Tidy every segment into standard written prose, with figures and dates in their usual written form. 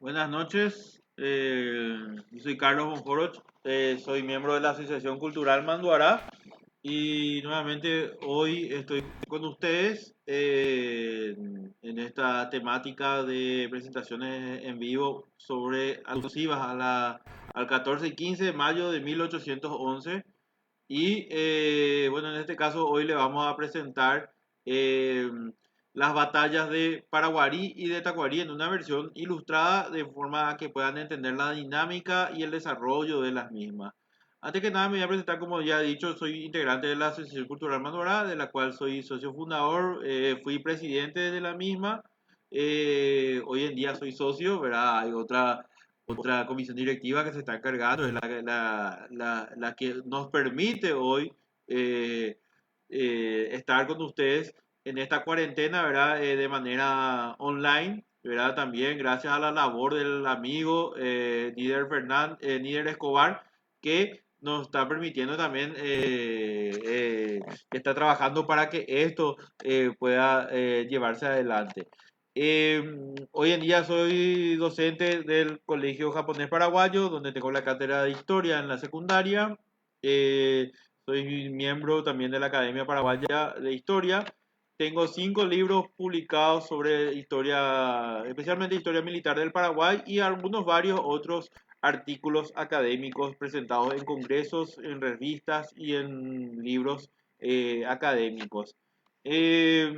Buenas noches, yo soy Carlos Bonjoroch, soy miembro de la Asociación Cultural Manduará y nuevamente hoy estoy con ustedes en esta temática de presentaciones en vivo sobre alusivas al 14 y 15 de mayo de 1811 y bueno, en este caso hoy le vamos a presentar eh, las batallas de Paraguarí y de Tacuarí en una versión ilustrada de forma que puedan entender la dinámica y el desarrollo de las mismas. Antes que nada me voy a presentar, como ya he dicho, soy integrante de la Asociación Cultural Manuara, de la cual soy socio fundador, fui presidente de la misma, hoy en día soy socio, ¿verdad? Hay otra comisión directiva que se está encargando, es la que nos permite hoy eh, estar con ustedes en esta cuarentena, ¿verdad? De manera online, ¿verdad? También gracias a la labor del amigo Nider Escobar, que nos está permitiendo también, que está trabajando para que esto pueda llevarse adelante. Eh, Hoy en día soy docente del Colegio Japonés Paraguayo, donde tengo la cátedra de historia en la secundaria. Soy miembro también de la Academia Paraguaya de Historia. Tengo 5 libros publicados sobre historia, especialmente historia militar del Paraguay, y algunos varios otros artículos académicos presentados en congresos, en revistas y en libros académicos. Eh,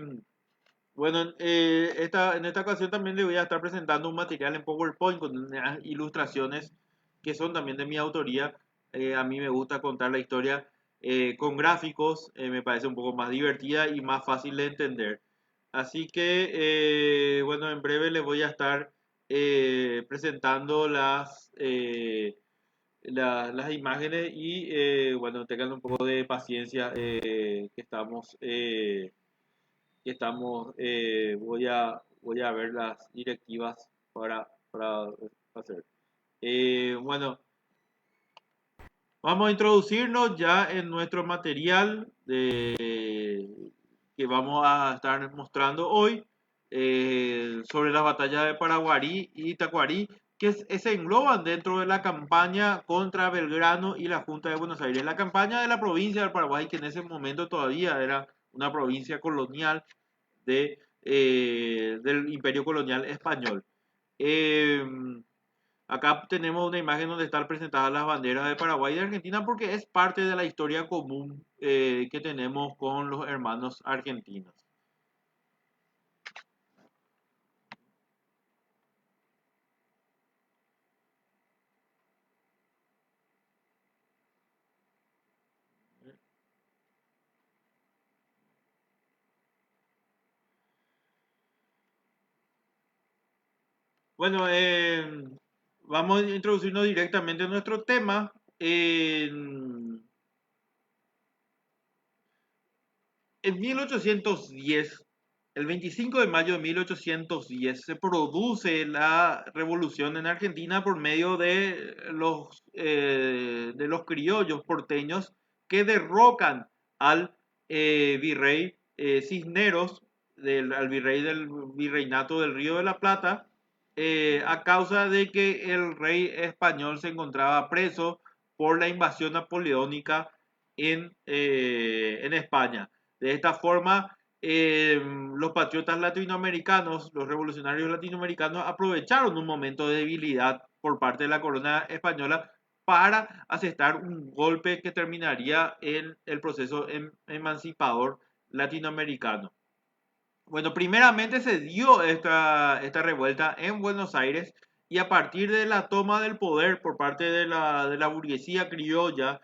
bueno, en esta ocasión también le voy a estar presentando un material en PowerPoint con unas ilustraciones que son también de mi autoría. A mí me gusta contar la historia con gráficos, me parece un poco más divertida y más fácil de entender. Así que, bueno, en breve les voy a estar presentando las imágenes y, bueno, tengan un poco de paciencia voy a ver las directivas para hacer. Bueno, vamos a introducirnos ya en nuestro material que vamos a estar mostrando hoy sobre las batallas de Paraguarí y Tacuarí, que se engloban dentro de la campaña contra Belgrano y la Junta de Buenos Aires. La campaña de la provincia del Paraguay, que en ese momento todavía era una provincia colonial del imperio colonial español. Eh, Acá tenemos una imagen donde están presentadas las banderas de Paraguay y de Argentina porque es parte de la historia común que tenemos con los hermanos argentinos. Bueno, vamos a introducirnos directamente en nuestro tema. En 1810, el 25 de mayo de 1810, se produce la revolución en Argentina por medio de los criollos porteños que derrocan al virrey Cisneros, al virrey del virreinato del Río de la Plata, a causa de que el rey español se encontraba preso por la invasión napoleónica en España. De esta forma, los patriotas latinoamericanos, los revolucionarios latinoamericanos, aprovecharon un momento de debilidad por parte de la corona española para asestar un golpe que terminaría en el proceso emancipador latinoamericano. Bueno, primeramente se dio esta revuelta en Buenos Aires y a partir de la toma del poder por parte de la burguesía criolla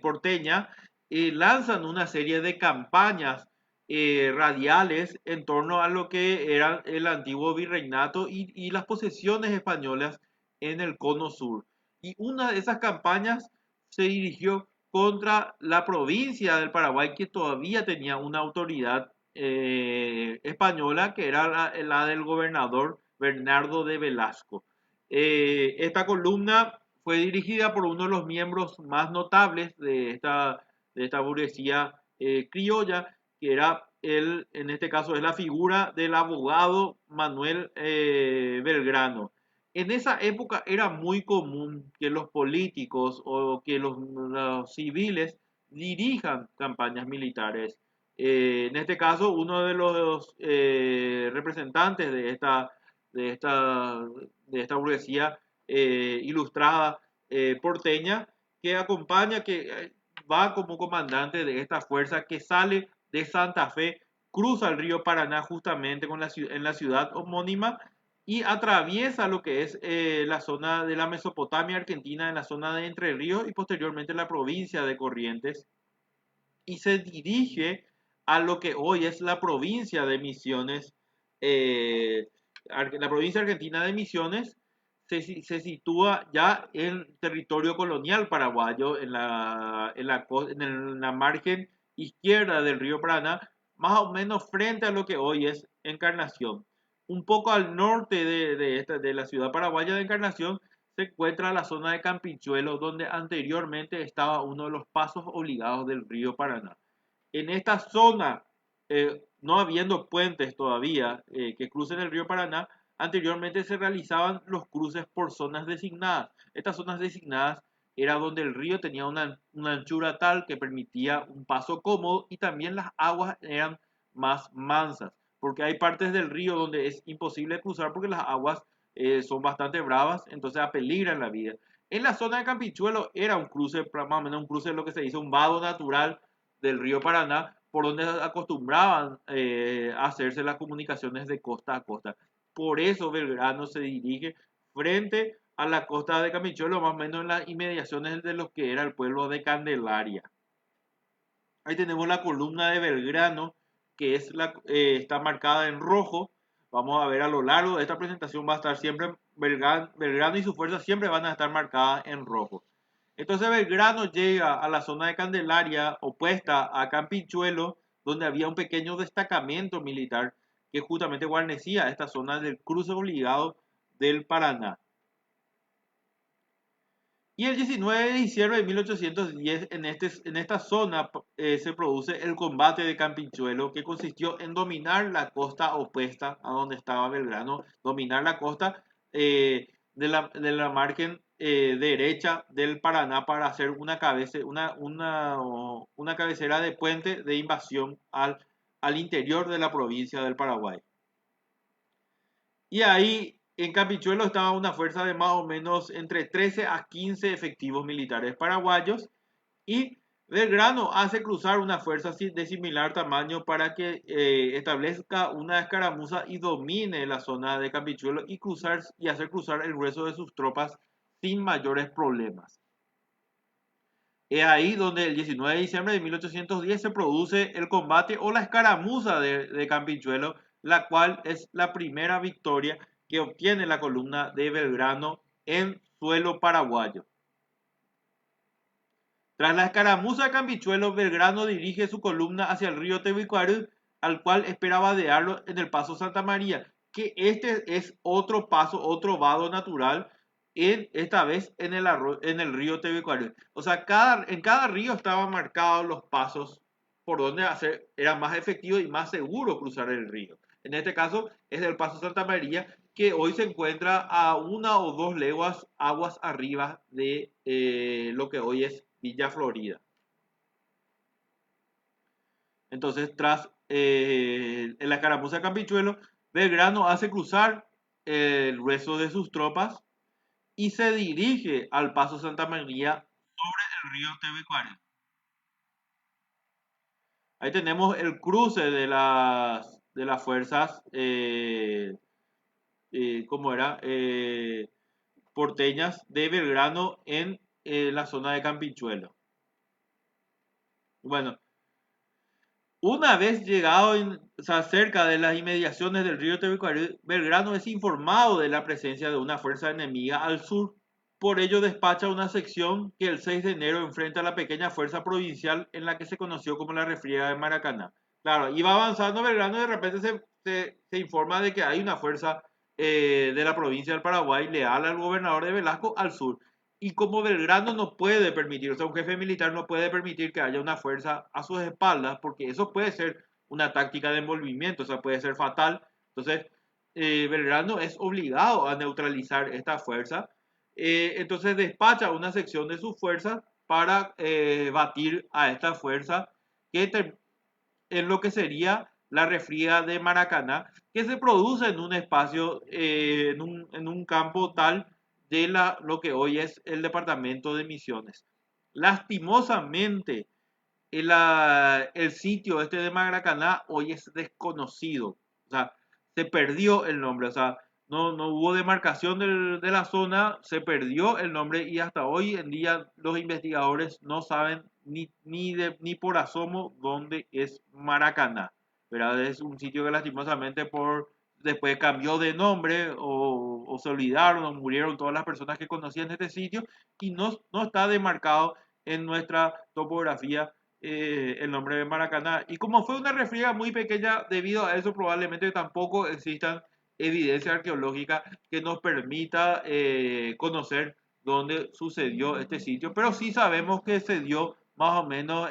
porteña, lanzan una serie de campañas radiales en torno a lo que era el antiguo virreinato y las posesiones españolas en el cono sur. Y una de esas campañas se dirigió contra la provincia del Paraguay, que todavía tenía una autoridad española, que era la del gobernador Bernardo de Velasco. Esta columna fue dirigida por uno de los miembros más notables de esta burguesía criolla, que era en este caso es la figura del abogado Manuel Belgrano. En esa época era muy común que los políticos o que los civiles dirijan campañas militares. En este caso, uno de los representantes de esta, de esta burguesía ilustrada porteña, que acompaña, que va como comandante de esta fuerza que sale de Santa Fe, cruza el río Paraná justamente en la ciudad homónima y atraviesa lo que es la zona de la Mesopotamia argentina, en la zona de Entre Ríos y posteriormente la provincia de Corrientes, y se dirige a lo que hoy es la provincia de Misiones. eh, la provincia argentina de Misiones se sitúa ya en territorio colonial paraguayo, en la margen izquierda del río Paraná, más o menos frente a lo que hoy es Encarnación. Un poco al norte de la ciudad paraguaya de Encarnación se encuentra la zona de Campinchuelo, donde anteriormente estaba uno de los pasos obligados del río Paraná. En esta zona, no habiendo puentes todavía que crucen el río Paraná, anteriormente se realizaban los cruces por zonas designadas. Estas zonas designadas era donde el río tenía una anchura tal que permitía un paso cómodo y también las aguas eran más mansas, porque hay partes del río donde es imposible cruzar porque las aguas son bastante bravas, entonces apeligran la vida. En la zona de Campichuelo era un cruce, más o menos un cruce de lo que se dice un vado natural del río Paraná, por donde acostumbraban a hacerse las comunicaciones de costa a costa. Por eso Belgrano se dirige frente a la costa de Camichuelo, más o menos en las inmediaciones de lo que era el pueblo de Candelaria. Ahí tenemos la columna de Belgrano, que está marcada en rojo. Vamos a ver a lo largo de esta presentación va a estar siempre Belgrano y su fuerza siempre van a estar marcadas en rojo. Entonces Belgrano llega a la zona de Candelaria, opuesta a Campinchuelo, donde había un pequeño destacamento militar que justamente guarnecía esta zona del cruce obligado del Paraná. Y el 19 de diciembre de 1810, en esta zona se produce el combate de Campinchuelo, que consistió en dominar la costa opuesta a donde estaba Belgrano, dominar la costa de la margen derecha del Paraná para hacer una cabecera de puente de invasión al interior de la provincia del Paraguay. Y ahí en Campichuelo estaba una fuerza de más o menos entre 13 a 15 efectivos militares paraguayos y Belgrano hace cruzar una fuerza de similar tamaño para que establezca una escaramuza y domine la zona de Campichuelo y hacer cruzar el grueso de sus tropas sin mayores problemas. Es ahí donde el 19 de diciembre de 1810 se produce el combate o la escaramuza de Campinchuelo, la cual es la primera victoria que obtiene la columna de Belgrano en suelo paraguayo. Tras la escaramuza de Campichuelo, Belgrano dirige su columna hacia el río Tebicuarú, al cual espera vadearlo en el paso Santa María, que este es otro paso, otro vado natural, esta vez en el río Tebicuarú. O sea, en cada río estaban marcados los pasos por donde era más efectivo y más seguro cruzar el río. En este caso es el paso Santa María, que hoy se encuentra a 1 o 2 leguas aguas arriba de lo que hoy es Villa Florida. Entonces, tras la escaramuza de Campichuelo, Belgrano hace cruzar el grueso de sus tropas y se dirige al paso Santa María sobre el río Tebicuari. Ahí tenemos el cruce de las fuerzas, ¿cómo era? Porteñas de Belgrano en la zona de Campinchuelo. Bueno, una vez llegado o sea, cerca de las inmediaciones del río Tebicuarí, Belgrano es informado de la presencia de una fuerza enemiga al sur. Por ello despacha una sección que el 6 de enero enfrenta a la pequeña fuerza provincial en la que se conoció como la refriega de Maracaná. Claro, iba avanzando Belgrano y de repente se informa de que hay una fuerza de la provincia del Paraguay leal al gobernador de Velasco al sur. Y como Belgrano no puede permitir, o sea, un jefe militar no puede permitir que haya una fuerza a sus espaldas, porque eso puede ser una táctica de envolvimiento, o sea, puede ser fatal. Entonces, Belgrano es obligado a neutralizar esta fuerza, entonces despacha una sección de sus fuerzas para batir a esta fuerza que en lo que sería la refriega de Maracaná, que se produce en un espacio, en un campo tal de lo que hoy es el departamento de Misiones. Lastimosamente, el sitio este de Maracaná hoy es desconocido. O sea, se perdió el nombre. O sea, no hubo demarcación de la zona, se perdió el nombre y hasta hoy en día los investigadores no saben ni por asomo dónde es Maracaná. ¿Verdad? Es un sitio que lastimosamente después cambió de nombre o se olvidaron o murieron todas las personas que conocían este sitio y no está demarcado en nuestra topografía el nombre de Maracaná. Y como fue una refriega muy pequeña, debido a eso probablemente tampoco existan evidencia arqueológica que nos permita conocer dónde sucedió este sitio, pero sí sabemos que se dio más o menos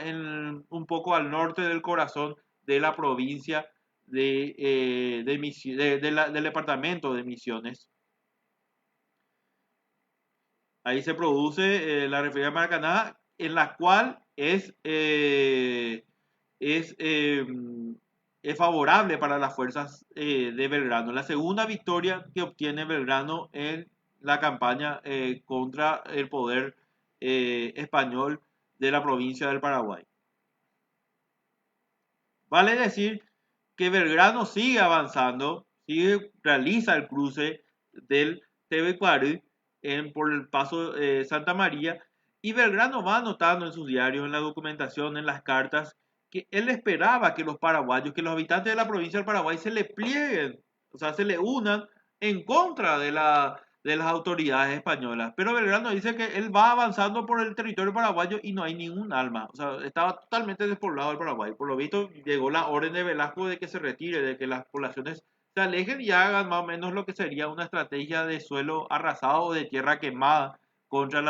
un poco al norte del corazón de la provincia del departamento de Misiones. Ahí se produce la refriega de Maracaná, en la cual es, eh, es favorable para las fuerzas de Belgrano. La segunda victoria que obtiene Belgrano en la campaña contra el poder español de la provincia del Paraguay. Vale decir que Belgrano sigue avanzando, realiza el cruce del Tebecuary por el paso Santa María y Belgrano va anotando en sus diarios, en la documentación, en las cartas, que él esperaba que los paraguayos, que los habitantes de la provincia del Paraguay se le plieguen, o sea, se le unan en contra de las autoridades españolas. Pero Belgrano dice que él va avanzando por el territorio paraguayo y no hay ningún alma. O sea, estaba totalmente despoblado el Paraguay. Por lo visto, llegó la orden de Velasco de que se retire, de que las poblaciones se alejen y hagan más o menos lo que sería una estrategia de suelo arrasado o de tierra quemada contra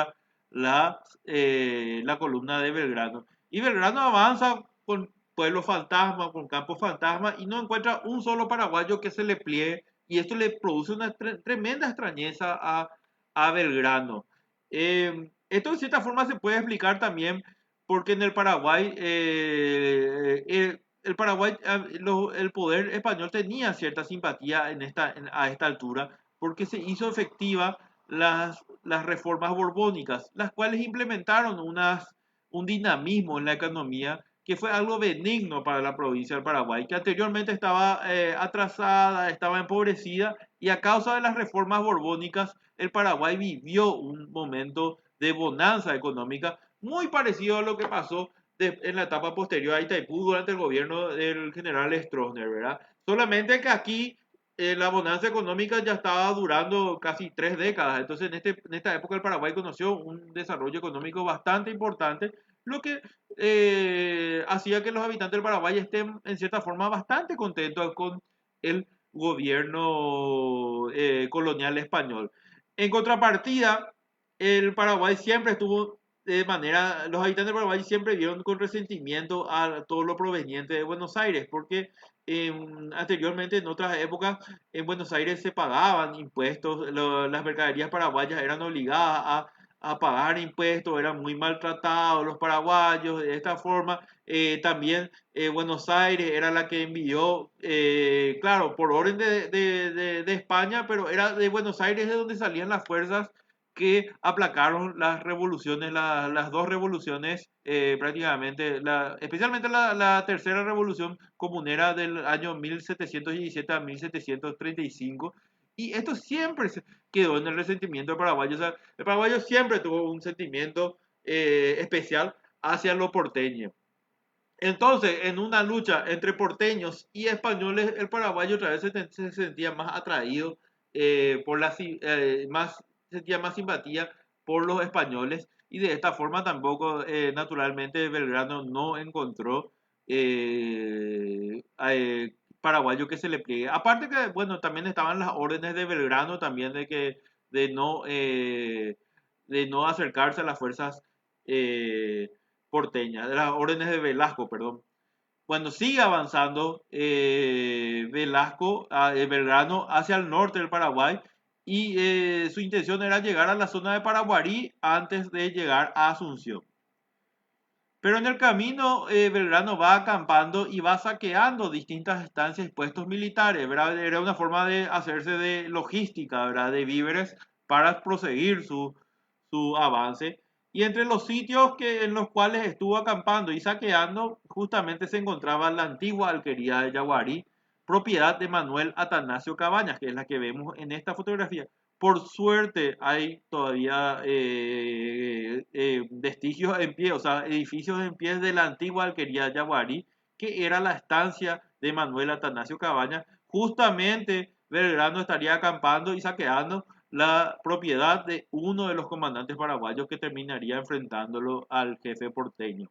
la columna de Belgrano. Y Belgrano avanza con pueblos fantasma, con campos fantasma y no encuentra un solo paraguayo que se le pliegue y esto le produce una tremenda extrañeza a Belgrano. Esto de cierta forma se puede explicar también porque en el Paraguay, el Paraguay, el poder español tenía cierta simpatía a esta altura porque se hizo efectiva las reformas borbónicas, las cuales implementaron un dinamismo en la economía que fue algo benigno para la provincia del Paraguay, que anteriormente estaba atrasada, estaba empobrecida, y a causa de las reformas borbónicas, el Paraguay vivió un momento de bonanza económica muy parecido a lo que pasó en la etapa posterior a Itaipú durante el gobierno del general Stroessner, ¿verdad? Solamente que aquí la bonanza económica ya estaba durando casi 3 décadas, entonces en esta época el Paraguay conoció un desarrollo económico bastante importante, lo que hacía que los habitantes del Paraguay estén en cierta forma bastante contentos con el gobierno colonial español. En contrapartida, el Paraguay siempre estuvo los habitantes del Paraguay siempre vieron con resentimiento a todo lo proveniente de Buenos Aires, porque anteriormente en otras épocas en Buenos Aires se pagaban impuestos, las mercaderías paraguayas eran obligadas a pagar impuestos, eran muy maltratados los paraguayos. De esta forma, también Buenos Aires era la que envió, claro, por orden de España, pero era de Buenos Aires de donde salían las fuerzas que aplacaron las revoluciones, las dos revoluciones prácticamente, especialmente la tercera revolución comunera del año 1717 a 1735. Y esto siempre quedó en el resentimiento del paraguayo. O sea, el paraguayo siempre tuvo un sentimiento especial hacia lo porteño. Entonces, en una lucha entre porteños y españoles, el paraguayo otra vez se sentía más atraído más sentía más simpatía por los españoles y de esta forma tampoco, naturalmente, Belgrano no encontró paraguayo que se le pliegue. Aparte que, bueno, también estaban las órdenes de Belgrano también de no, eh, de no acercarse a las fuerzas eh, porteñas, de las órdenes de Velasco, perdón. Bueno, sigue avanzando Belgrano hacia el norte del Paraguay y su intención era llegar a la zona de Paraguarí antes de llegar a Asunción. Pero en el camino Belgrano va acampando y va saqueando distintas estancias y puestos militares, ¿verdad? Era una forma de hacerse de logística, ¿verdad? De víveres para proseguir su avance. Y entre los sitios en los cuales estuvo acampando y saqueando, justamente se encontraba la antigua alquería de Yaguarí, propiedad de Manuel Atanasio Cabañas, que es la que vemos en esta fotografía. Por suerte hay todavía vestigios en pie, o sea, edificios en pie de la antigua alquería Yaguarí, que era la estancia de Manuel Atanasio Cabañas. Justamente Belgrano estaría acampando y saqueando la propiedad de uno de los comandantes paraguayos que terminaría enfrentándolo al jefe porteño.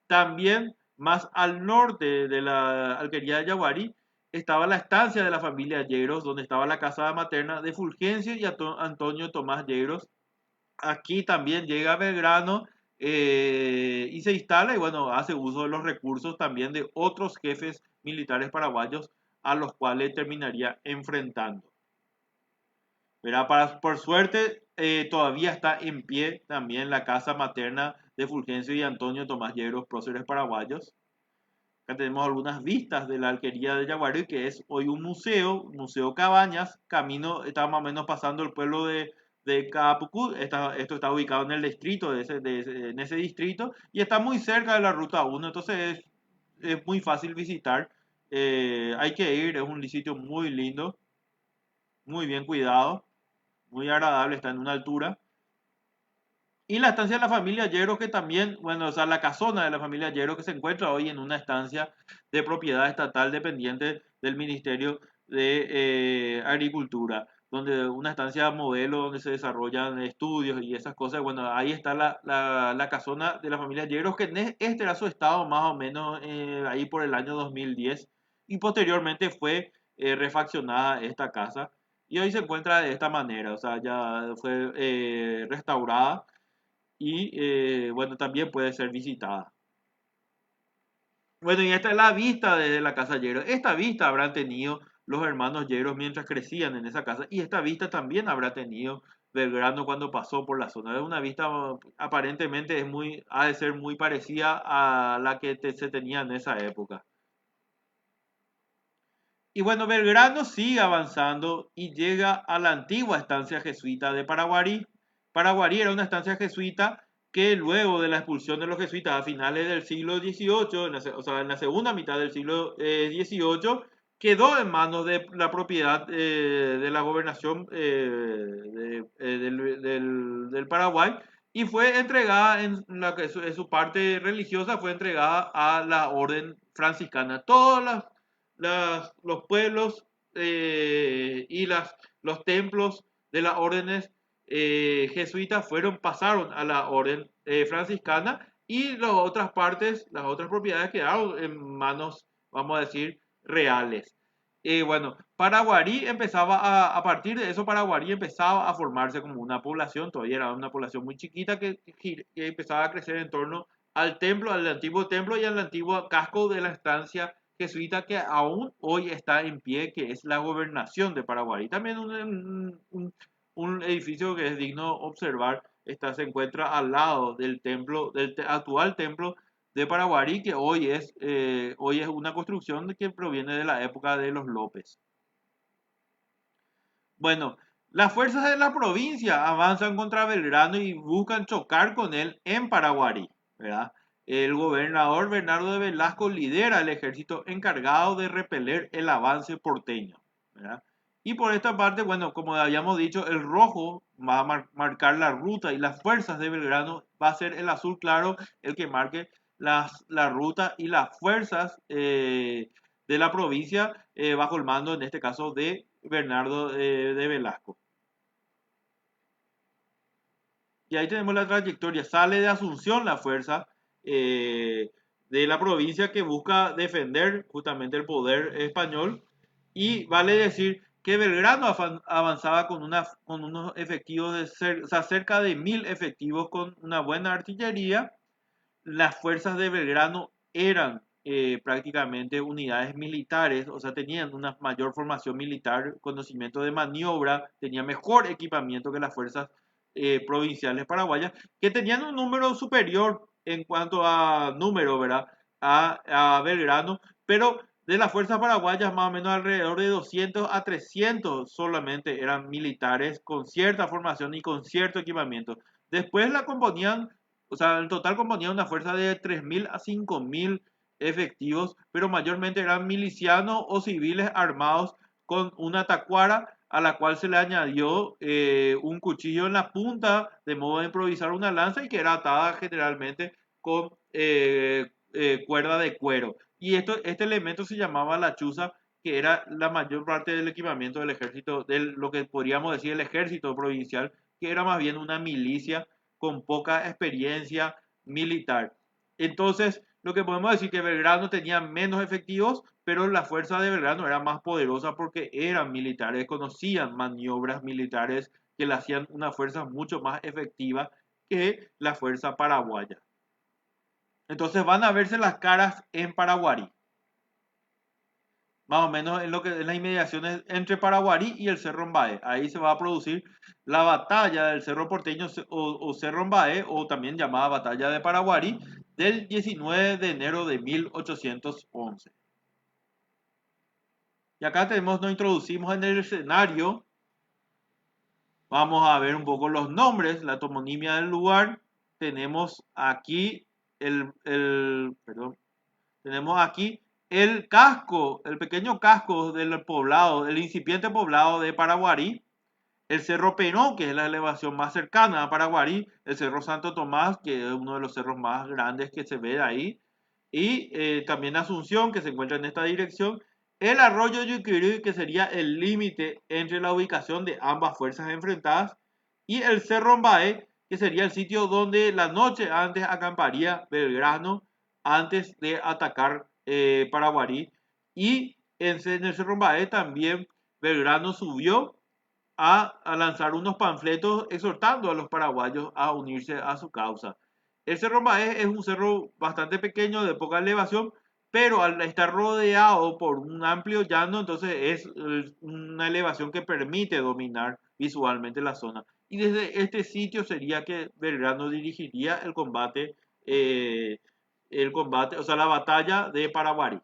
También más al norte de la alquería de Yaguarí estaba la estancia de la familia Yegros, donde estaba la casa materna de Fulgencio y Antonio Tomás Yegros. Aquí también llega Belgrano y se instala y bueno, hace uso de los recursos también de otros jefes militares paraguayos a los cuales terminaría enfrentando. Por suerte, todavía está en pie también la casa materna de Fulgencio y Antonio Tomás Yegros, próceres paraguayos. Acá tenemos algunas vistas de la alquería de Yaguarí, que es hoy un museo, Museo Cabañas. Camino, está más o menos pasando el pueblo de Capucú. Esto está ubicado en el distrito, en ese distrito, y está muy cerca de la ruta 1, entonces es muy fácil visitar. Hay que ir, es un sitio muy lindo, muy bien cuidado, muy agradable, está en una altura. Y la estancia de la familia Yero, que también, bueno, o sea, la casona de la familia Yero, que se encuentra hoy en una estancia de propiedad estatal dependiente del Ministerio de Agricultura, donde una estancia modelo donde se desarrollan estudios y esas cosas. Bueno, ahí está la casona de la familia Yero, que este era su estado más o menos ahí por el año 2010, y posteriormente fue refaccionada esta casa. Y hoy se encuentra de esta manera, o sea, ya fue restaurada y bueno, también puede ser visitada. Bueno, y esta es la vista desde la casa Lleros. Esta vista habrán tenido los hermanos Lleros mientras crecían en esa casa y esta vista también habrá tenido Belgrano cuando pasó por la zona. Es una vista aparentemente ha de ser muy parecida a la que se tenía en esa época. Y bueno, Belgrano sigue avanzando y llega a la antigua estancia jesuita de Paraguarí. Paraguarí era una estancia jesuita que luego de la expulsión de los jesuitas a finales del siglo XVIII, o sea, en la segunda mitad del siglo XVIII, quedó en manos de la propiedad de la gobernación del Paraguay y fue entregada en su parte religiosa, fue entregada a la orden franciscana. Los pueblos y los templos de las órdenes jesuitas pasaron a la orden franciscana y las otras partes, las otras propiedades quedaron en manos, vamos a decir, reales. Bueno, Paraguarí a partir de eso, Paraguarí empezaba a formarse como una población, todavía era una población muy chiquita que empezaba a crecer en torno al templo, al antiguo templo y al antiguo casco de la estancia jesuita que aún hoy está en pie, que es la gobernación de Paraguarí. También un edificio que es digno observar, se encuentra al lado del templo, actual templo de Paraguarí, que hoy es una construcción que proviene de la época de los López. Bueno, las fuerzas de la provincia avanzan contra Belgrano y buscan chocar con él en Paraguarí, ¿verdad? El gobernador Bernardo de Velasco lidera el ejército encargado de repeler el avance porteño, ¿verdad? Y por esta parte, bueno, como habíamos dicho, el rojo va a marcar la ruta y las fuerzas de Belgrano va a ser el azul claro el que marque la ruta y las fuerzas de la provincia bajo el mando, en este caso, de Bernardo de Velasco. Y ahí tenemos la trayectoria. Sale de Asunción la fuerza de la provincia que busca defender justamente el poder español. Y vale decir que Belgrano avanzaba con unos efectivos o sea, cerca de 1000 efectivos con una buena artillería. Las fuerzas de Belgrano eran prácticamente unidades militares, o sea, tenían una mayor formación militar, conocimiento de maniobra, tenían mejor equipamiento que las fuerzas provinciales paraguayas, que tenían un número superior en cuanto a número, ¿verdad? A Belgrano, pero de las fuerzas paraguayas, más o menos alrededor de 200 a 300 solamente eran militares con cierta formación y con cierto equipamiento. Después la componían, o sea, en total componían una fuerza de 3.000 a 5.000 efectivos, pero mayormente eran milicianos o civiles armados con una tacuara a la cual se le añadió un cuchillo en la punta de modo de improvisar una lanza y que era atada generalmente con cuerda de cuero. Y este elemento se llamaba la chuza, que era la mayor parte del equipamiento del ejército, de lo que podríamos decir el ejército provincial, que era más bien una milicia con poca experiencia militar. Entonces, lo que podemos decir que Belgrano tenía menos efectivos, pero la fuerza de Belgrano era más poderosa porque eran militares, conocían maniobras militares que le hacían una fuerza mucho más efectiva que la fuerza paraguaya. Entonces van a verse las caras en Paraguarí, más o menos en lo que en las inmediaciones entre Paraguarí y el Cerro Mbae. Ahí se va a producir la batalla del Cerro Porteño o Cerro Mbae, o también llamada batalla de Paraguarí, del 19 de enero de 1811. Y acá nos introducimos en el escenario. Vamos a ver un poco los nombres, la toponimia del lugar. Tenemos aquí perdón, tenemos aquí el casco, el pequeño casco del poblado, el incipiente poblado de Paraguarí, el Cerro Perón, que es la elevación más cercana a Paraguarí, el Cerro Santo Tomás, que es uno de los cerros más grandes que se ve de ahí, y también Asunción, que se encuentra en esta dirección, el arroyo Yucurí, que sería el límite entre la ubicación de ambas fuerzas enfrentadas, y el Cerro Mbae, que sería el sitio donde la noche antes acamparía Belgrano antes de atacar Paraguarí. Y en el Cerro Mbae también Belgrano subió a lanzar unos panfletos exhortando a los paraguayos a unirse a su causa. El Cerro Maez es un cerro bastante pequeño, de poca elevación, pero al estar rodeado por un amplio llano, entonces es una elevación que permite dominar visualmente la zona. Y desde este sitio sería que Belgrano dirigiría el combate, o sea, la batalla de Paraguarí.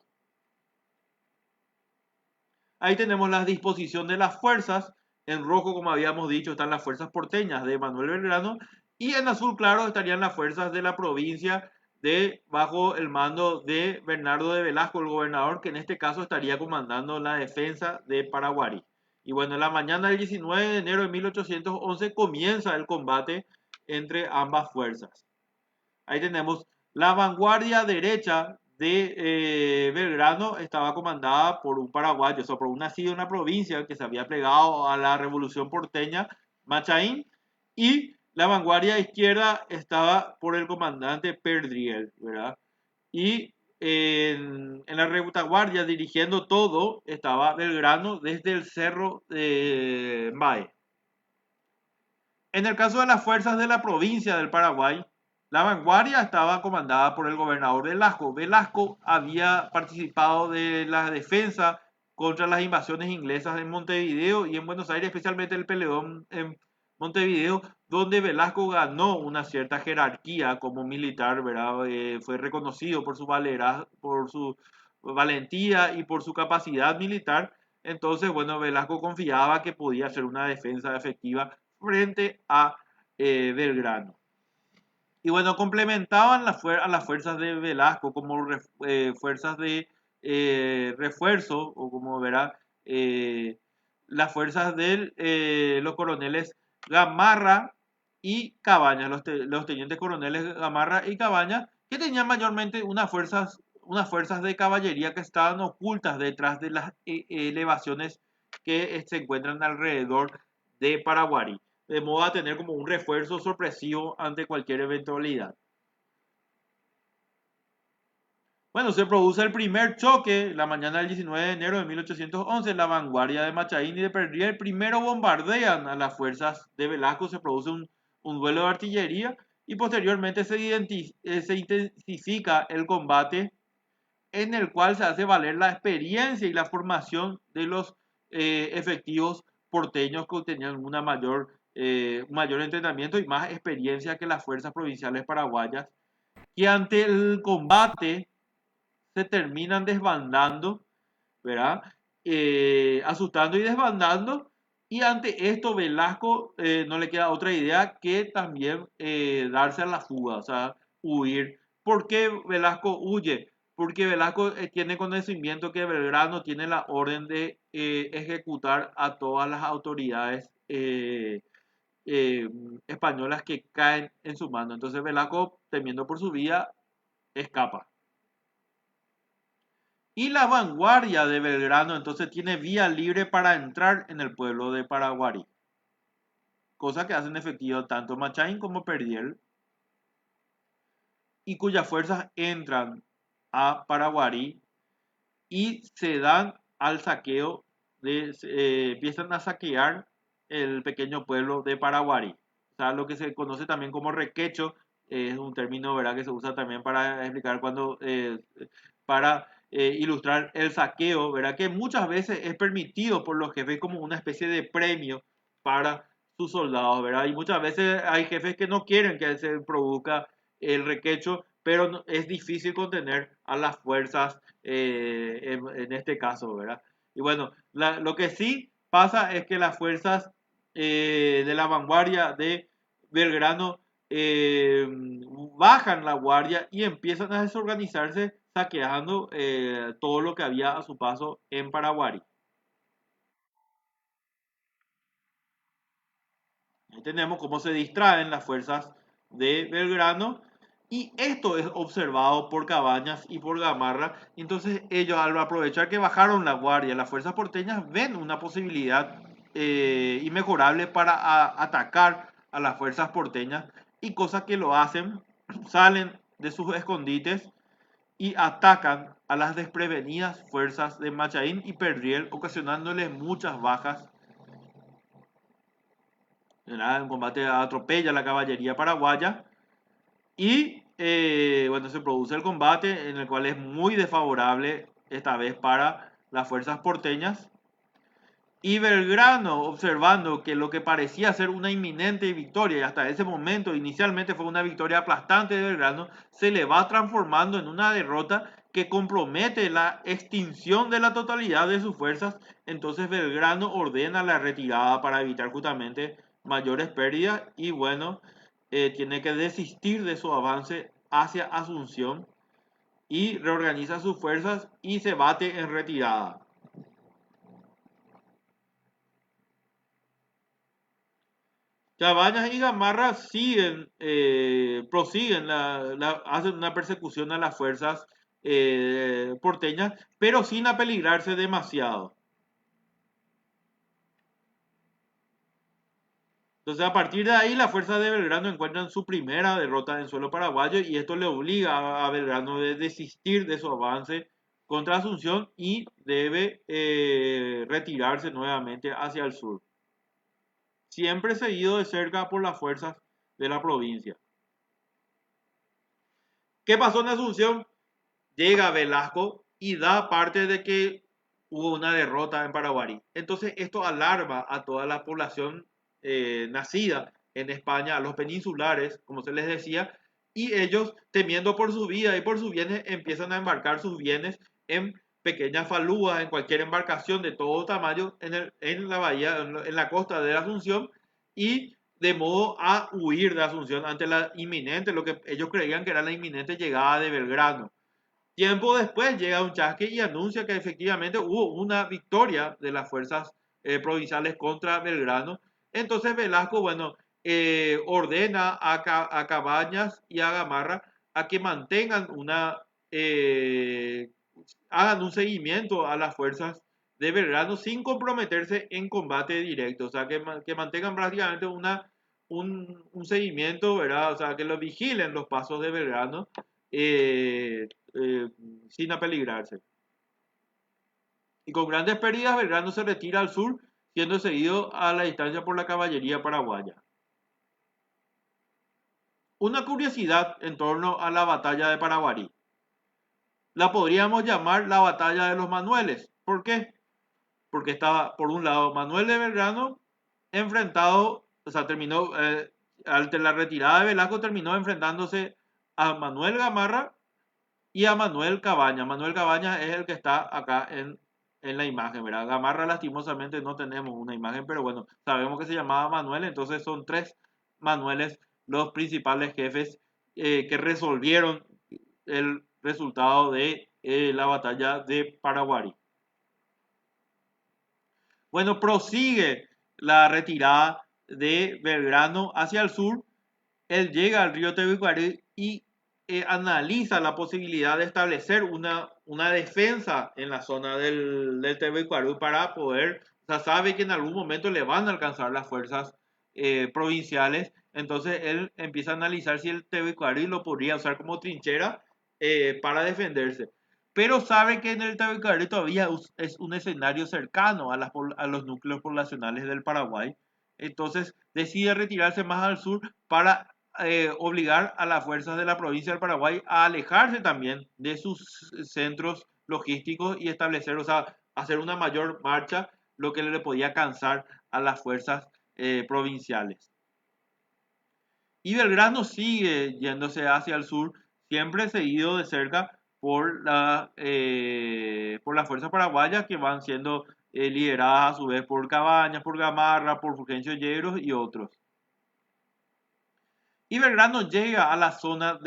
Ahí tenemos la disposición de las fuerzas. En rojo, como habíamos dicho, están las fuerzas porteñas de Manuel Belgrano. Y en azul claro estarían las fuerzas de la provincia bajo el mando de Bernardo de Velasco, el gobernador, que en este caso estaría comandando la defensa de Paraguarí. Y bueno, en la mañana del 19 de enero de 1811 comienza el combate entre ambas fuerzas. Ahí tenemos la vanguardia derecha de Belgrano, estaba comandada por un paraguayo, o sea, por un nacido en una provincia que se había plegado a la revolución porteña, Machaín, y la vanguardia izquierda estaba por el comandante Perdriel, ¿verdad? Y en la retaguardia, dirigiendo todo, estaba Belgrano desde el cerro de Mbae. En el caso de las fuerzas de la provincia del Paraguay, la vanguardia estaba comandada por el gobernador Velasco. Velasco había participado de la defensa contra las invasiones inglesas en Montevideo y en Buenos Aires, especialmente el peleón en Montevideo, donde Velasco ganó una cierta jerarquía como militar, ¿verdad? Fue reconocido por su valentía y por su capacidad militar. Entonces, bueno, Velasco confiaba que podía hacer una defensa efectiva frente a Belgrano. Y bueno, complementaban a las fuerzas de Velasco como fuerzas de refuerzo, o como verá, las fuerzas de los coroneles Gamarra y Cabañas, los tenientes coroneles Gamarra y Cabañas, que tenían mayormente unas fuerzas de caballería que estaban ocultas detrás de las elevaciones que se encuentran alrededor de Paraguarí, de modo a tener como un refuerzo sorpresivo ante cualquier eventualidad. Bueno, se produce el primer choque la mañana del 19 de enero de 1811. La vanguardia de Machaín y de Perdriel primero bombardean a las fuerzas de Velasco, se produce un duelo de artillería y posteriormente se intensifica el combate en el cual se hace valer la experiencia y la formación de los efectivos porteños que tenían mayor entrenamiento y más experiencia que las fuerzas provinciales paraguayas, que ante el combate se terminan desbandando, ¿verdad? Asustando y desbandando. Y ante esto Velasco no le queda otra idea que también darse a la fuga, o sea, huir. ¿Por qué Velasco huye? Porque Velasco tiene conocimiento que Belgrano tiene la orden de ejecutar a todas las autoridades eh, españolas que caen en su mano. Entonces Velasco, temiendo por su vida, escapa. Y la vanguardia de Belgrano entonces tiene vía libre para entrar en el pueblo de Paraguarí, cosa que hacen efectivo tanto Machain como Perdiel, y cuyas fuerzas entran a Paraguarí y se dan al saqueo, empiezan a saquear el pequeño pueblo de Paraguarí. O sea, lo que se conoce también como requecho, es un término, ¿verdad?, que se usa también para explicar para ilustrar el saqueo, ¿verdad?, que muchas veces es permitido por los jefes como una especie de premio para sus soldados, ¿verdad? Y muchas veces hay jefes que no quieren que se produzca el requecho, pero es difícil contener a las fuerzas en este caso, ¿verdad? Y bueno, lo que sí pasa es que las fuerzas de la vanguardia de Belgrano bajan la guardia y empiezan a desorganizarse saqueando todo lo que había a su paso en Paraguay. Ahí tenemos cómo se distraen las fuerzas de Belgrano y esto es observado por Cabañas y por Gamarra. Entonces ellos, al aprovechar que bajaron la guardia, las fuerzas porteñas ven una posibilidad inmejorable para atacar a las fuerzas porteñas, y cosas que lo hacen, salen de sus escondites y atacan a las desprevenidas fuerzas de Machaín y Perdriel, ocasionándoles muchas bajas. En combate atropella a la caballería paraguaya y bueno, se produce el combate en el cual es muy desfavorable esta vez para las fuerzas porteñas. Y Belgrano, observando que lo que parecía ser una inminente victoria, y hasta ese momento inicialmente fue una victoria aplastante de Belgrano, se le va transformando en una derrota que compromete la extinción de la totalidad de sus fuerzas. Entonces Belgrano ordena la retirada para evitar justamente mayores pérdidas y bueno, tiene que desistir de su avance hacia Asunción y reorganiza sus fuerzas y se bate en retirada. Cabañas y Gamarra prosiguen, hacen una persecución a las fuerzas porteñas, pero sin apeligrarse demasiado. Entonces, a partir de ahí, las fuerzas de Belgrano encuentran su primera derrota en suelo paraguayo y esto le obliga a Belgrano de desistir de su avance contra Asunción y debe retirarse nuevamente hacia el sur, siempre seguido de cerca por las fuerzas de la provincia. ¿Qué pasó en Asunción? Llega Velasco y da parte de que hubo una derrota en Paraguay. Entonces esto alarma a toda la población nacida en España, a los peninsulares, como se les decía, y ellos, temiendo por su vida y por sus bienes, empiezan a embarcar sus bienes en pequeñas falúas, en cualquier embarcación de todo tamaño en la bahía, en la costa de Asunción, y de modo a huir de Asunción ante la inminente, lo que ellos creían que era la inminente llegada de Belgrano. Tiempo después llega un chasque y anuncia que efectivamente hubo una victoria de las fuerzas provinciales contra Belgrano. Entonces Velasco, bueno, ordena a Cabañas y a Gamarra a que hagan un seguimiento a las fuerzas de Belgrano sin comprometerse en combate directo. O sea, que mantengan prácticamente un seguimiento, ¿verdad? O sea, que lo vigilen los pasos de Belgrano. eh, eh, sin apeligrarse. Y con grandes pérdidas, Belgrano se retira al sur, siendo seguido a la distancia por la caballería paraguaya. Una curiosidad en torno a la batalla de Paraguarí. La podríamos llamar la batalla de los Manueles. ¿Por qué? Porque estaba, por un lado, Manuel de Belgrano enfrentado, o sea, terminó, ante la retirada de Velasco, terminó enfrentándose a Manuel Gamarra y a Manuel Cabaña. Manuel Cabaña es el que está acá en la imagen, ¿verdad? Gamarra lastimosamente no tenemos una imagen, pero bueno, sabemos que se llamaba Manuel, entonces son tres Manueles los principales jefes que resolvieron el resultado de la batalla de Paraguay. Bueno, prosigue la retirada de Belgrano hacia el sur. Él llega al río Tebicuarí y analiza la posibilidad de establecer una defensa en la zona del Tebicuarí para poder, o sea, sabe que en algún momento le van a alcanzar las fuerzas provinciales. Entonces él empieza a analizar si el Tebicuarí lo podría usar como trinchera para defenderse, pero sabe que en el Tabicarí todavía es un escenario cercano a los núcleos poblacionales del Paraguay. Entonces decide retirarse más al sur para obligar a las fuerzas de la provincia del Paraguay a alejarse también de sus centros logísticos y establecer, o sea, hacer una mayor marcha, lo que le podía cansar a las fuerzas provinciales. Y Belgrano sigue yéndose hacia el sur, siempre seguido de cerca por las fuerzas paraguayas que van siendo lideradas a su vez por Cabañas, por Gamarra, por Fulgencio Yegros y otros. Y Belgrano llega a la zona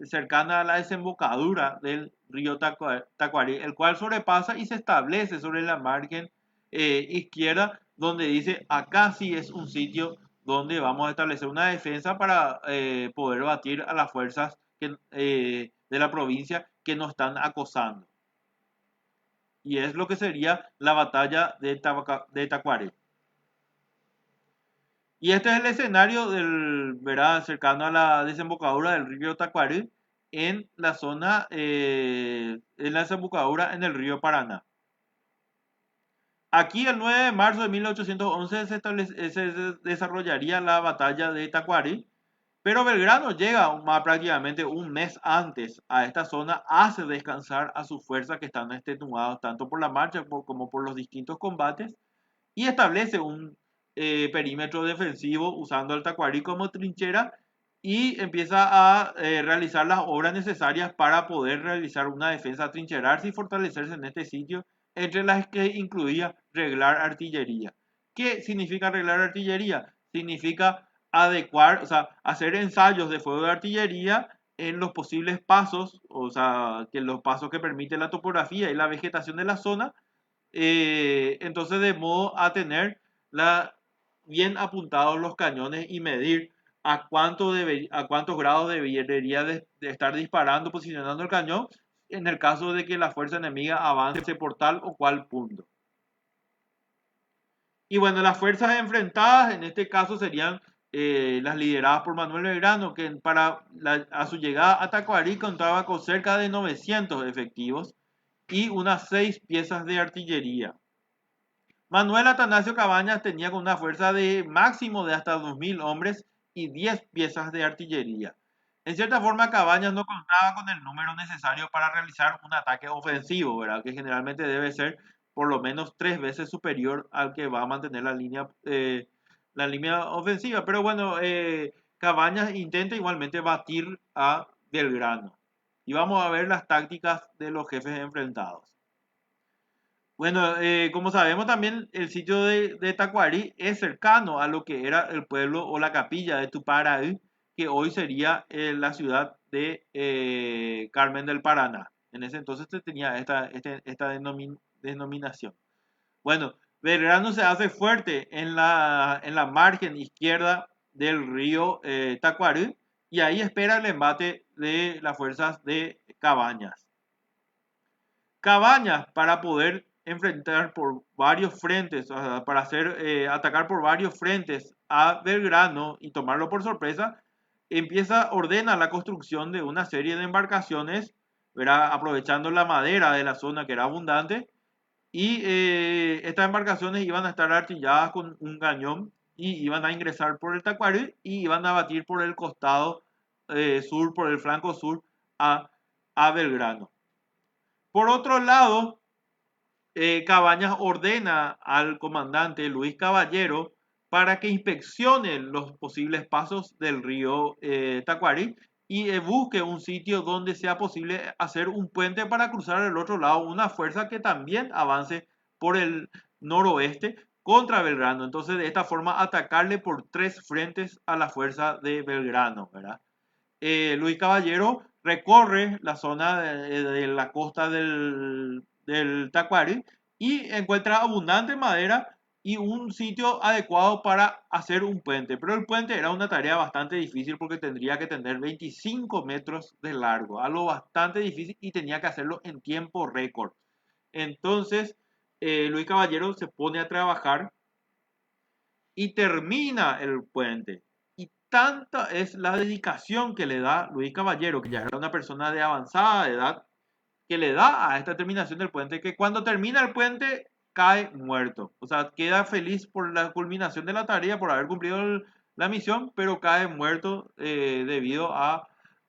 cercana a la desembocadura del río Tacuarí, el cual sobrepasa y se establece sobre la margen izquierda, donde dice, acá sí es un sitio donde vamos a establecer una defensa para poder batir a las fuerzas de la provincia que nos están acosando. Y es lo que sería la batalla de Tacuarí. Y este es el escenario ¿verdad? Cercano a la desembocadura del río Tacuarí en la zona, en la desembocadura en el río Paraná. Aquí el 9 de marzo de 1811 se desarrollaría la batalla de Tacuarí, pero Belgrano llega prácticamente un mes antes a esta zona, hace descansar a sus fuerzas que están extenuadas tanto por la marcha como por los distintos combates y establece un perímetro defensivo usando el Tacuarí como trinchera y empieza a realizar las obras necesarias para poder realizar una defensa, trincherarse y fortalecerse en este sitio, entre las que incluía reglar artillería. ¿Qué significa arreglar artillería? Significa adecuar, o sea, hacer ensayos de fuego de artillería en los posibles pasos, o sea, que los pasos que permite la topografía y la vegetación de la zona, entonces de modo a tener bien apuntados los cañones y medir a cuántos grados debería de estar disparando, posicionando el cañón en el caso de que la fuerza enemiga avance por tal o cual punto. Y bueno, las fuerzas enfrentadas en este caso serían las lideradas por Manuel Belgrano, que a su llegada a Tacuarí contaba con cerca de 900 efectivos y unas 6 piezas de artillería. Manuel Atanasio Cabañas tenía con una fuerza de máximo de hasta 2000 hombres y 10 piezas de artillería. En cierta forma, Cabañas no contaba con el número necesario para realizar un ataque ofensivo, ¿verdad? Que generalmente debe ser por lo menos 3 veces superior al que va a mantener la línea ofensiva. Pero bueno, Cabañas intenta igualmente batir a Belgrano. Y vamos a ver las tácticas de los jefes enfrentados. Bueno, como sabemos también el sitio de Tacuarí es cercano a lo que era el pueblo o la capilla de Tuparaí, que hoy sería la ciudad de Carmen del Paraná. En ese entonces tenía esta denominación. Bueno, Belgrano se hace fuerte en la margen izquierda del río Tacuarí y ahí espera el embate de las fuerzas de Cabañas. Cabañas, para poder enfrentar por varios frentes, o sea, para atacar por varios frentes a Belgrano y tomarlo por sorpresa, ordena la construcción de una serie de embarcaciones, ¿verdad? Aprovechando la madera de la zona que era abundante, y estas embarcaciones iban a estar artilladas con un cañón y iban a ingresar por el Tacuarí y iban a batir por el costado sur, por el flanco sur, a a Belgrano. Por otro lado, Cabañas ordena al comandante Luis Caballero para que inspeccione los posibles pasos del río Tacuarí y busque un sitio donde sea posible hacer un puente para cruzar al otro lado, una fuerza que también avance por el noroeste contra Belgrano. Entonces, de esta forma, atacarle por tres frentes a la fuerza de Belgrano, ¿verdad? Luis Caballero recorre la zona de la costa del Tacuari y encuentra abundante madera y un sitio adecuado para hacer un puente. Pero el puente era una tarea bastante difícil porque tendría que tener 25 metros de largo, algo bastante difícil y tenía que hacerlo en tiempo récord. Entonces, Luis Caballero se pone a trabajar y termina el puente. Y tanta es la dedicación que le da Luis Caballero, que ya era una persona de avanzada edad, que le da a esta terminación del puente, que cuando termina el puente cae muerto. O sea, queda feliz por la culminación de la tarea, por haber cumplido la misión, pero cae muerto debido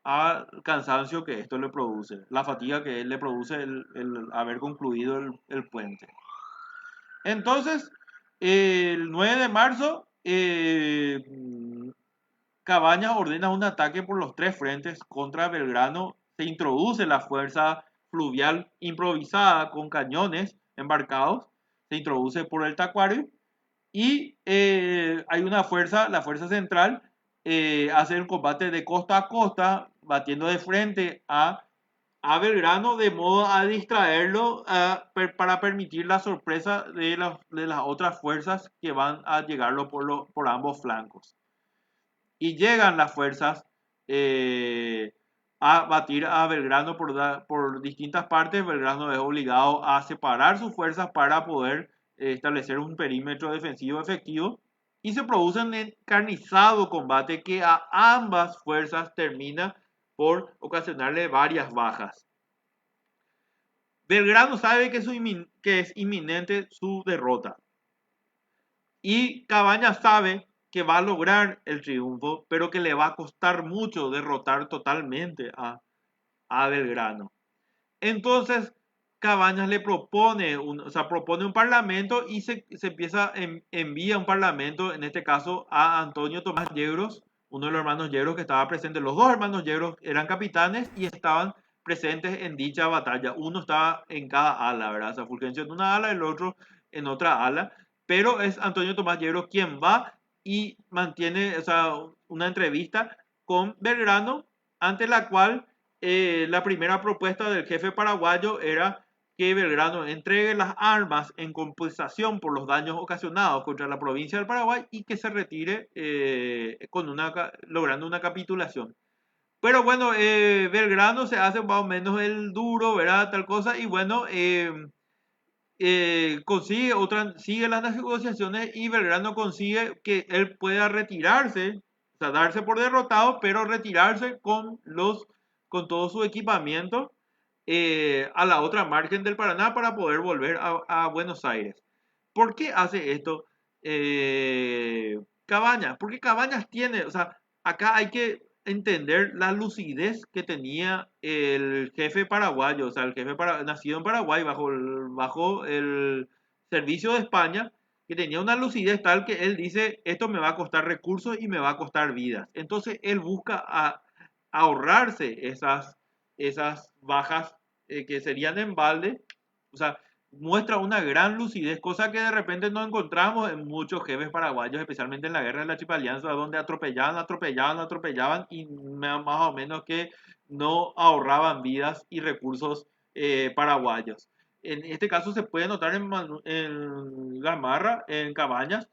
al cansancio que esto le produce, la fatiga que le produce el haber concluido el puente. Entonces, el 9 de marzo, Cabañas ordena un ataque por los tres frentes contra Belgrano. Se introduce la fuerza fluvial improvisada con cañones embarcados. Se introduce por el Tacuario. Y hay una fuerza, la fuerza central, hace el combate de costa a costa, batiendo de frente a Belgrano de modo a distraerlo para permitir la sorpresa de las otras fuerzas que van a llegarlo por ambos flancos. Y llegan las fuerzas a batir a Belgrano por distintas partes. Belgrano es obligado a separar sus fuerzas para poder establecer un perímetro defensivo efectivo. Y se produce un encarnizado combate que a ambas fuerzas termina por ocasionarle varias bajas. Belgrano sabe que es inminente su derrota. Y Cabañas sabe que va a lograr el triunfo, pero que le va a costar mucho derrotar totalmente a Belgrano. Entonces, Cabañas le propone propone un parlamento y se empieza, envía un parlamento, en este caso a Antonio Tomás Yegros, uno de los hermanos Yegros que estaba presente. Los dos hermanos Yegros eran capitanes y estaban presentes en dicha batalla. Uno estaba en cada ala, ¿verdad? O sea, Fulgencio en una ala, el otro en otra ala. Pero es Antonio Tomás Yegros quien va y mantiene, o sea, una entrevista con Belgrano, ante la cual la primera propuesta del jefe paraguayo era que Belgrano entregue las armas en compensación por los daños ocasionados contra la provincia del Paraguay y que se retire logrando una capitulación. Pero bueno, Belgrano se hace más o menos el duro, ¿verdad? Tal cosa, y bueno, sigue las negociaciones y Belgrano consigue que él pueda retirarse, o sea, darse por derrotado, pero retirarse con todo su equipamiento a la otra margen del Paraná para poder volver a Buenos Aires. ¿Por qué hace esto Cabañas? Porque Cabañas tiene, o sea, acá hay que entender la lucidez que tenía el jefe paraguayo, o sea, el jefe nacido en Paraguay bajo el servicio de España, que tenía una lucidez tal que él dice, esto me va a costar recursos y me va a costar vidas. Entonces él busca ahorrarse esas bajas que serían en balde, o sea, muestra una gran lucidez, cosa que de repente no encontramos en muchos jefes paraguayos, especialmente en la guerra de la Triple Alianza, donde atropellaban y más o menos que no ahorraban vidas y recursos paraguayos. En este caso se puede notar en Gamarra, en Cabañas,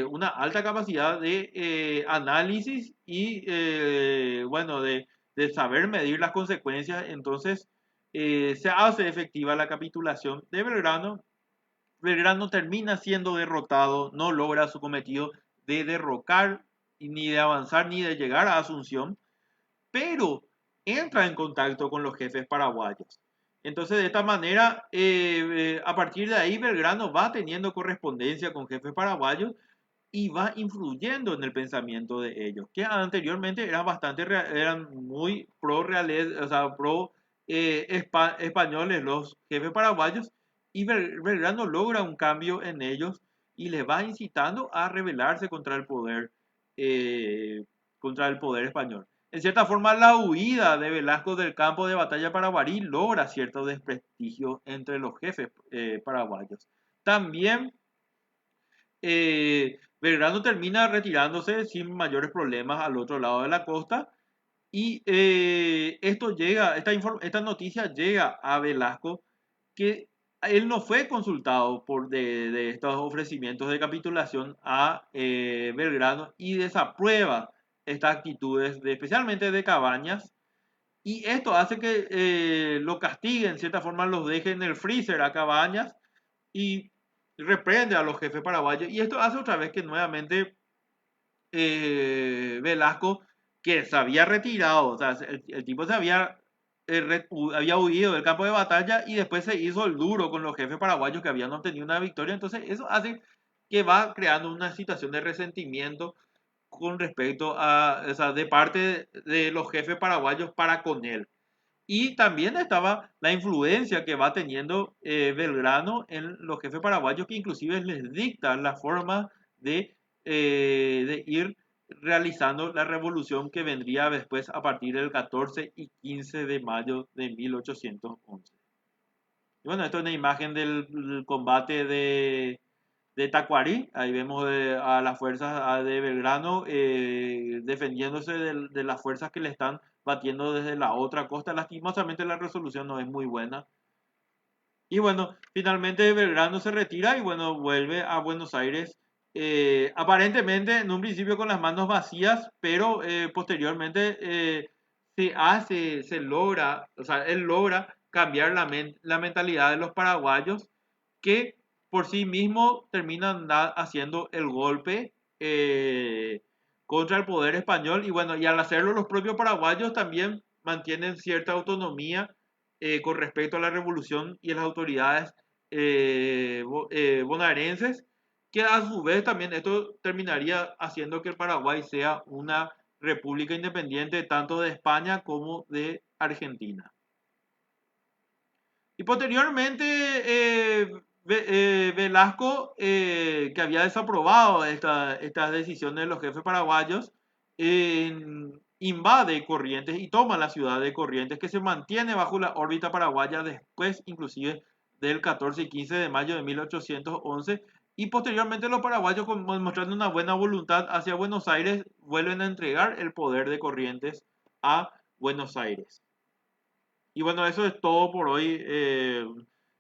una alta capacidad de análisis y, bueno, de saber medir las consecuencias. Entonces, se hace efectiva la capitulación de Belgrano. Belgrano termina siendo derrotado, no logra su cometido de derrocar, ni de avanzar, ni de llegar a Asunción, pero entra en contacto con los jefes paraguayos. Entonces, de esta manera, a partir de ahí, Belgrano va teniendo correspondencia con jefes paraguayos y va influyendo en el pensamiento de ellos, que anteriormente eran muy pro reales, o sea, pro españoles, los jefes paraguayos, y Belgrano logra un cambio en ellos y les va incitando a rebelarse eh, contra el poder español. En cierta forma, la huida de Velasco del campo de batalla paraguarí logra cierto desprestigio entre los jefes paraguayos. También Belgrano termina retirándose sin mayores problemas al otro lado de la costa y esta noticia llega a Velasco, que él no fue consultado de estos ofrecimientos de capitulación a Belgrano y desaprueba estas actitudes, especialmente de Cabañas, y esto hace que lo castiguen, en cierta forma los deje en el freezer a Cabañas y reprende a los jefes paraguayos. Y esto hace otra vez que nuevamente Velasco, que se había retirado, o sea, el tipo había huido del campo de batalla y después se hizo el duro con los jefes paraguayos que habían obtenido una victoria. Entonces eso hace que va creando una situación de resentimiento con respecto o sea, de parte de los jefes paraguayos para con él. Y también estaba la influencia que va teniendo Belgrano en los jefes paraguayos, que inclusive les dicta la forma de ir realizando la revolución que vendría después a partir del 14 y 15 de mayo de 1811. Y bueno, esto es una imagen del combate de Tacuarí. Ahí vemos a las fuerzas de Belgrano defendiéndose de las fuerzas que le están batiendo desde la otra costa. Lastimosamente la resolución no es muy buena. Y bueno, finalmente Belgrano se retira y bueno, vuelve a Buenos Aires. Aparentemente en un principio con las manos vacías, pero posteriormente se logra, o sea, él logra cambiar la mentalidad de los paraguayos que por sí mismo terminan haciendo el golpe contra el poder español y bueno, y al hacerlo los propios paraguayos también mantienen cierta autonomía con respecto a la revolución y a las autoridades bonaerenses, que a su vez también esto terminaría haciendo que el Paraguay sea una república independiente tanto de España como de Argentina. Y posteriormente, Velasco, que había desaprobado estas decisiones de los jefes paraguayos, invade Corrientes y toma la ciudad de Corrientes, que se mantiene bajo la órbita paraguaya después, inclusive, del 14 y 15 de mayo de 1811. Y posteriormente los paraguayos, mostrando una buena voluntad hacia Buenos Aires, vuelven a entregar el poder de Corrientes a Buenos Aires. Y bueno, eso es todo por hoy.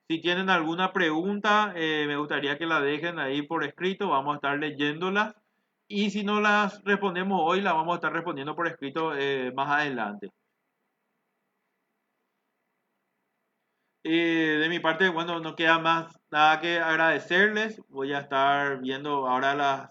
Si tienen alguna pregunta, me gustaría que la dejen ahí por escrito. Vamos a estar leyéndolas. Y si no las respondemos hoy, las vamos a estar respondiendo por escrito más adelante. De mi parte, bueno, no queda más nada que agradecerles. Voy a estar viendo ahora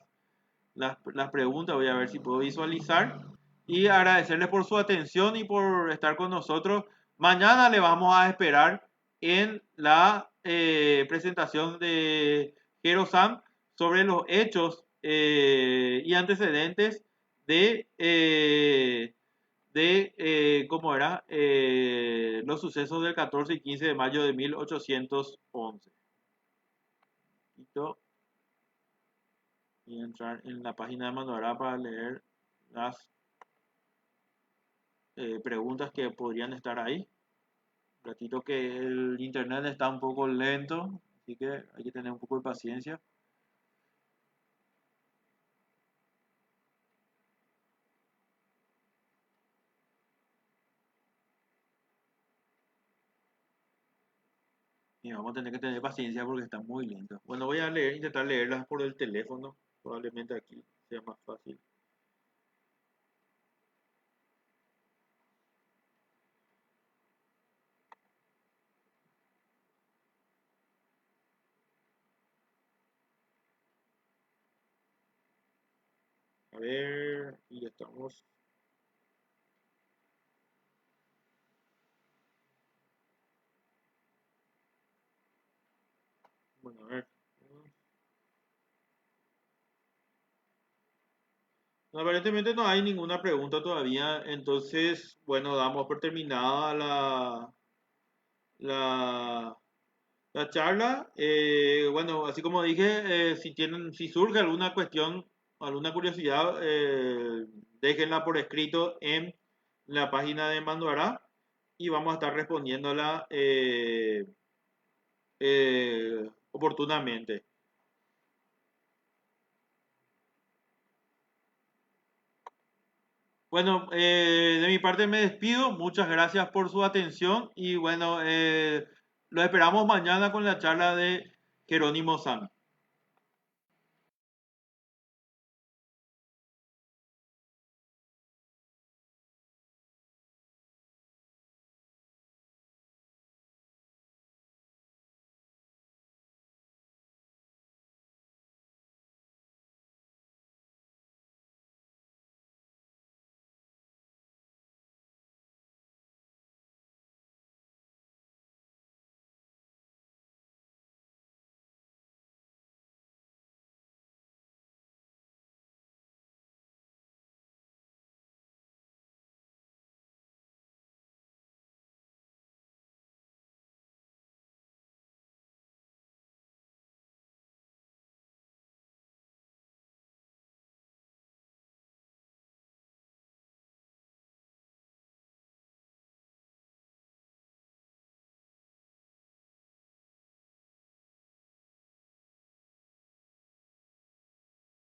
las preguntas. Voy a ver si puedo visualizar. Y agradecerles por su atención y por estar con nosotros. Mañana le vamos a esperar en la presentación de Hero Sam sobre los hechos y antecedentes ¿cómo era? Los sucesos del 14 y 15 de mayo de 1811. Listo. Y entrar en la página de Mandorá para leer las preguntas que podrían estar ahí. Un ratito que el internet está un poco lento, así que hay que tener un poco de paciencia. Y vamos a tener que tener paciencia porque está muy lento. Bueno, voy a intentar leerlas por el teléfono. Probablemente aquí sea más fácil. A ver, y ya estamos. Bueno, a ver. No, aparentemente no hay ninguna pregunta todavía, entonces, bueno, damos por terminada la, la charla. Bueno, así como dije, si surge alguna cuestión, alguna curiosidad, déjenla por escrito en la página de Manduará y vamos a estar respondiéndola oportunamente. Bueno, de mi parte me despido. Muchas gracias por su atención y bueno, lo esperamos mañana con la charla de Jerónimo San.